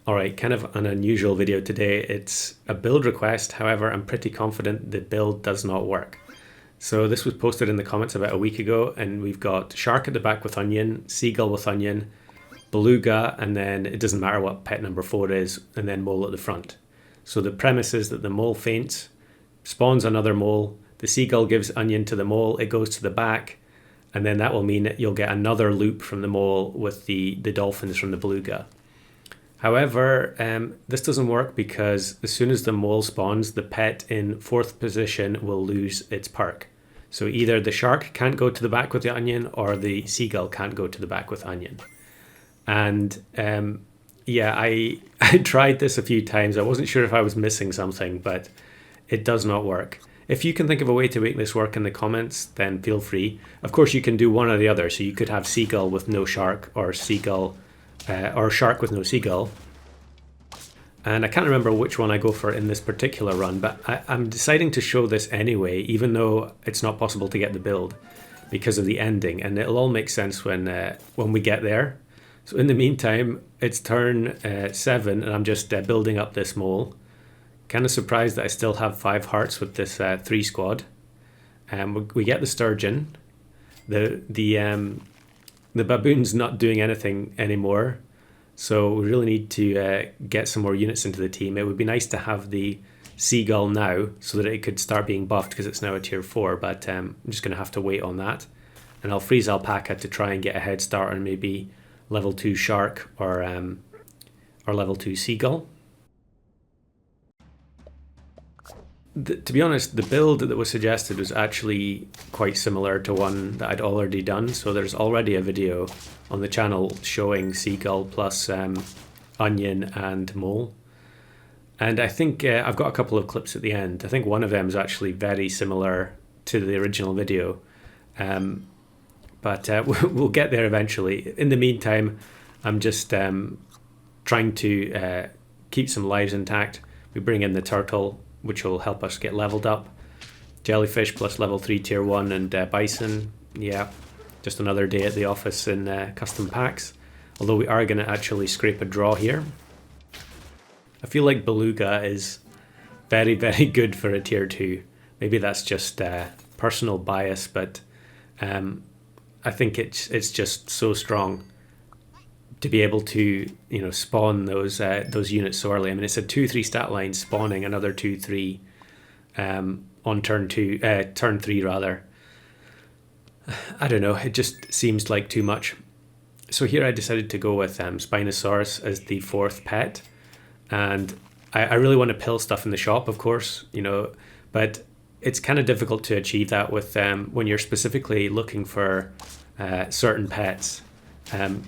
Alright, kind of an unusual video today. It's a build request, however, I'm pretty confident the build does not work. So this was posted in the comments about a week ago, and we've got shark at the back with onion, seagull with onion, beluga, and then it doesn't matter what pet number 4 is, and then mole at the front. So the premise is that the mole faints, spawns another mole, the seagull gives onion to the mole, it goes to the back, and then that will mean that you'll get another loop from the mole with the dolphins from the beluga. However, this doesn't work because as soon as the mole spawns, the pet in 4th position will lose its perk. So either the shark can't go to the back with the onion or the seagull can't go to the back with onion. And yeah, I tried this a few times. I wasn't sure if I was missing something, but it does not work. If you can think of a way to make this work in the comments, then feel free. Of course, you can do one or the other. So you could have seagull with no shark, or seagull or shark with no seagull. And I can't remember which one I go for in this particular run, but I'm deciding to show this anyway, even though it's not possible to get the build because of the ending, and it'll all make sense when we get there. So in the meantime, it's turn 7, and I'm just building up this mole. Kind of surprised that I still have 5 hearts with this 3 squad. We get the sturgeon. The baboon's not doing anything anymore, so we really need to get some more units into the team. It would be nice to have the seagull now so that it could start being buffed because it's now a tier 4, but I'm just going to have to wait on that. And I'll freeze alpaca to try and get a head start on maybe level 2 shark or level 2 seagull. To be honest, the build that was suggested was actually quite similar to one that I'd already done. So there's already a video on the channel showing seagull plus onion and mole. And I think I've got a couple of clips at the end. I think one of them is actually very similar to the original video. But we'll get there eventually. In the meantime, I'm just trying to keep some lives intact. We bring in the turtle, which will help us get leveled up. Jellyfish plus level 3 tier 1 and bison. Yeah, just another day at the office in custom packs. Although we are going to actually scrape a draw here. I feel like beluga is very, very good for a tier 2. Maybe that's just personal bias, but I think it's just so strong to be able to, you know, spawn those units so early. I mean, it's a 2-3 stat line spawning another 2-3 on turn 3 rather. I don't know, it just seems like too much. So here I decided to go with Spinosaurus as the 4th pet, and I really want to pill stuff in the shop, of course, you know, but it's kind of difficult to achieve that with when you're specifically looking for certain pets.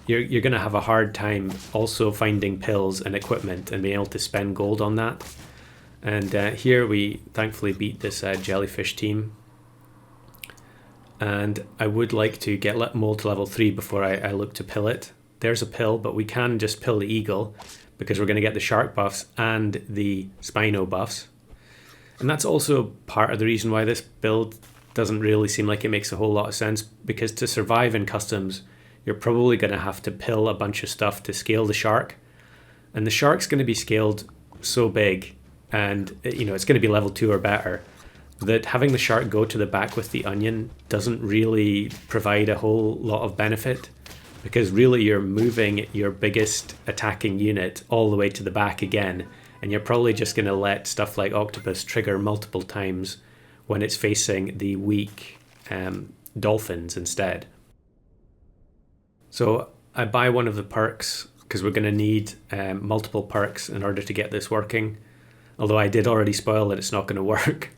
You're going to have a hard time also finding pills and equipment and being able to spend gold on that. And here we thankfully beat this jellyfish team. And I would like to get mole to level 3 before I look to pill it. There's a pill, but we can just pill the eagle because we're going to get the shark buffs and the Spino buffs. And that's also part of the reason why this build doesn't really seem like it makes a whole lot of sense, because to survive in customs, you're probably going to have to pill a bunch of stuff to scale the shark. And the shark's going to be scaled so big, and you know, it's going to be level 2 or better, that having the shark go to the back with the onion doesn't really provide a whole lot of benefit, because really you're moving your biggest attacking unit all the way to the back again, and you're probably just going to let stuff like octopus trigger multiple times when it's facing the weak dolphins instead. So I buy one of the perks because we're going to need multiple perks in order to get this working. Although I did already spoil that it's not going to work.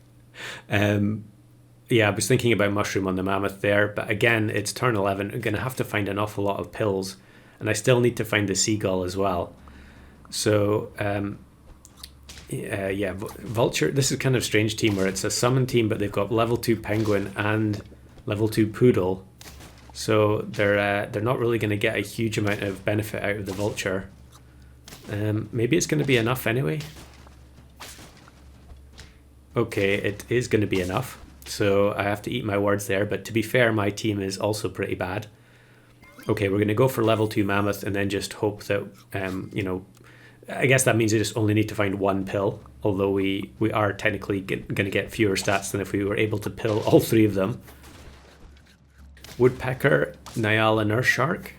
Yeah, I was thinking about mushroom on the mammoth there, but again, it's turn 11. I'm going to have to find an awful lot of pills, and I still need to find the seagull as well. So yeah, vulture. This is kind of a strange team where it's a summon team, but they've got level 2 penguin and level 2 poodle. So they're not really going to get a huge amount of benefit out of the vulture. Maybe it's going to be enough anyway. Okay, it is going to be enough. So I have to eat my words there. But to be fair, my team is also pretty bad. Okay, we're going to go for level 2 mammoth and then just hope that, you know, I guess that means you just only need to find one pill, although we are technically going to get fewer stats than if we were able to pill all three of them. Woodpecker, Nyala, Nurse Shark.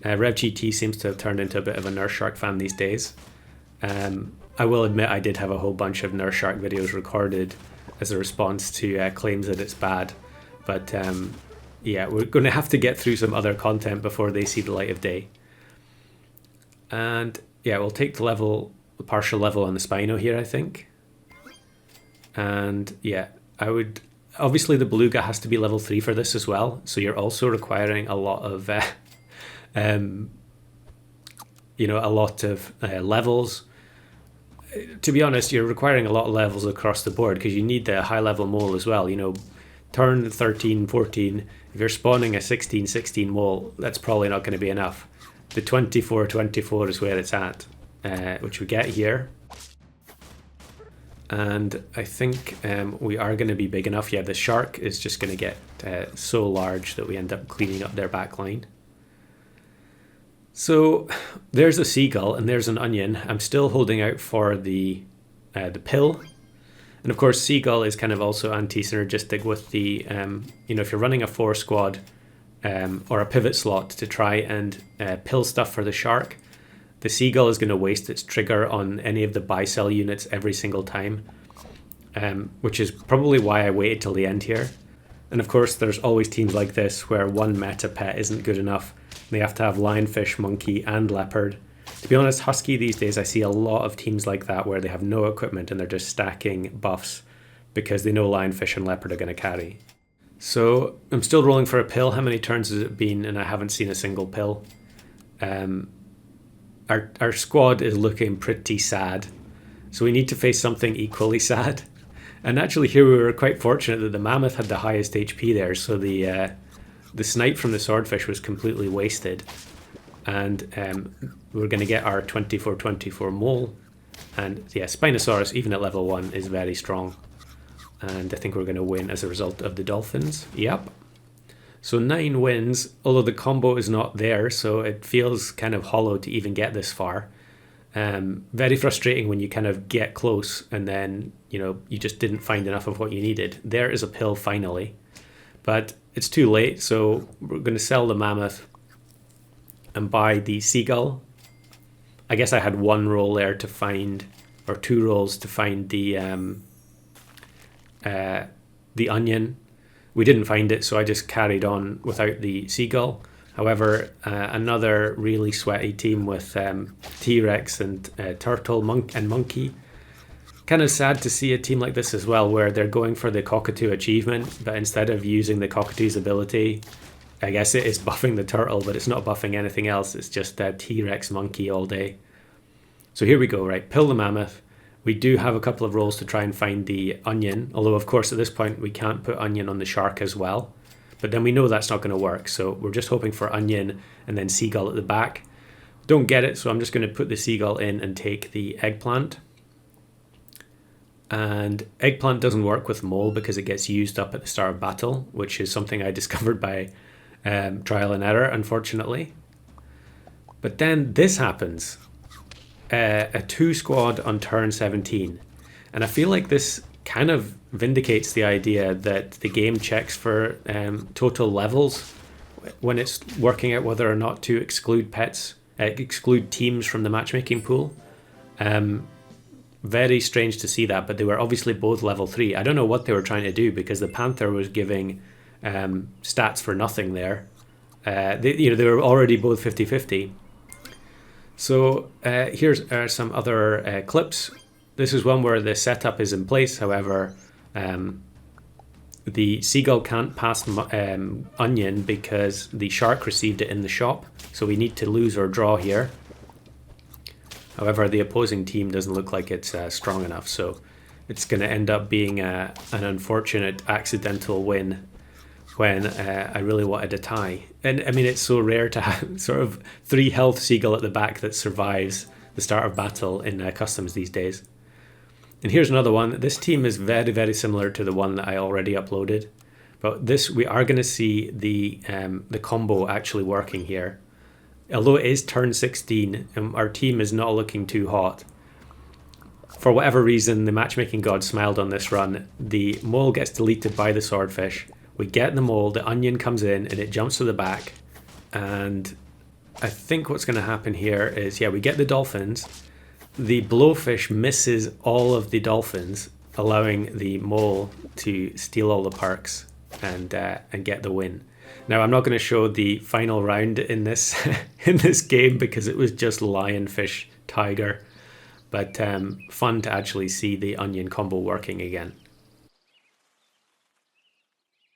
RevGT seems to have turned into a bit of a Nurse Shark fan these days. I will admit I did have a whole bunch of Nurse Shark videos recorded as a response to claims that it's bad. But yeah, we're going to have to get through some other content before they see the light of day. And yeah, we'll take the partial level on the Spino here, I think. And yeah, obviously the Beluga has to be level 3 for this as well. So you're also requiring a lot of, levels. To be honest, you're requiring a lot of levels across the board because you need the high level mole as well. Turn 13, 14, if you're spawning a 16, 16 mole, that's probably not going to be enough. The 24, 24 is where it's at, which we get here. And I think we are going to be big enough. Yeah, the shark is just going to get so large that we end up cleaning up their backline. So there's a seagull and there's an onion. I'm still holding out for the pill. And of course, seagull is kind of also anti-synergistic with the, if you're running a 4 squad or a pivot slot to try and pill stuff for the shark, the seagull is going to waste its trigger on any of the buy-sell units every single time, which is probably why I waited till the end here. And of course, there's always teams like this where one meta pet isn't good enough. They have to have lionfish, monkey, and leopard. To be honest, husky these days, I see a lot of teams like that where they have no equipment and they're just stacking buffs because they know lionfish and leopard are going to carry. So I'm still rolling for a pill. How many turns has it been? And I haven't seen a single pill. Our squad is looking pretty sad. So we need to face something equally sad. And actually here we were quite fortunate that the mammoth had the highest HP there. So the snipe from the swordfish was completely wasted. And we're going to get our 24-24 mole. And yeah, Spinosaurus, even at level 1, is very strong. And I think we're going to win as a result of the dolphins. Yep. So 9 wins, although the combo is not there, so it feels kind of hollow to even get this far. Very frustrating when you kind of get close and then, you just didn't find enough of what you needed. There is a pill finally. But it's too late, so we're going to sell the mammoth and buy the seagull. I guess I had 1 roll there to find, or 2 rolls to find the onion. We didn't find it, so I just carried on without the seagull. However, another really sweaty team with T-Rex and turtle, and monkey. Kind of sad to see a team like this as well, where they're going for the cockatoo achievement, but instead of using the cockatoo's ability, I guess it is buffing the turtle, but it's not buffing anything else. It's just T-Rex monkey all day. So here we go, right? Pill the mammoth. We do have a couple of rolls to try and find the onion, although of course at this point we can't put onion on the shark as well. But then we know that's not going to work, so we're just hoping for onion and then seagull at the back. Don't get it, so I'm just going to put the seagull in and take the eggplant. And eggplant doesn't work with mole because it gets used up at the start of battle, which is something I discovered by trial and error, unfortunately. But then this happens. A 2 squad on turn 17. And I feel like this kind of vindicates the idea that the game checks for total levels when it's working out whether or not to exclude teams from the matchmaking pool. Very strange to see that, but they were obviously both level 3. I don't know what they were trying to do because the Panther was giving stats for nothing there. They were already both 50-50. So here's some other clips. This is one where the setup is in place. However, the seagull can't pass onion because the shark received it in the shop. So we need to lose or draw here. However, the opposing team doesn't look like it's strong enough. So it's going to end up being an unfortunate accidental win when I really wanted a tie. And I mean, it's so rare to have sort of 3 health seagull at the back that survives the start of battle in customs these days. And here's another one. This team is very, very similar to the one that I already uploaded. But this, we are going to see the combo actually working here. although it is turn 16, our team is not looking too hot. For whatever reason, the matchmaking god smiled on this run. The mole gets deleted by the swordfish. We get the mole, the onion comes in, and it jumps to the back. And I think what's going to happen here is, we get the dolphins. The blowfish misses all of the dolphins, allowing the mole to steal all the perks and get the win. Now, I'm not going to show the final round in this in this game because it was just lionfish tiger. But fun to actually see the onion combo working again.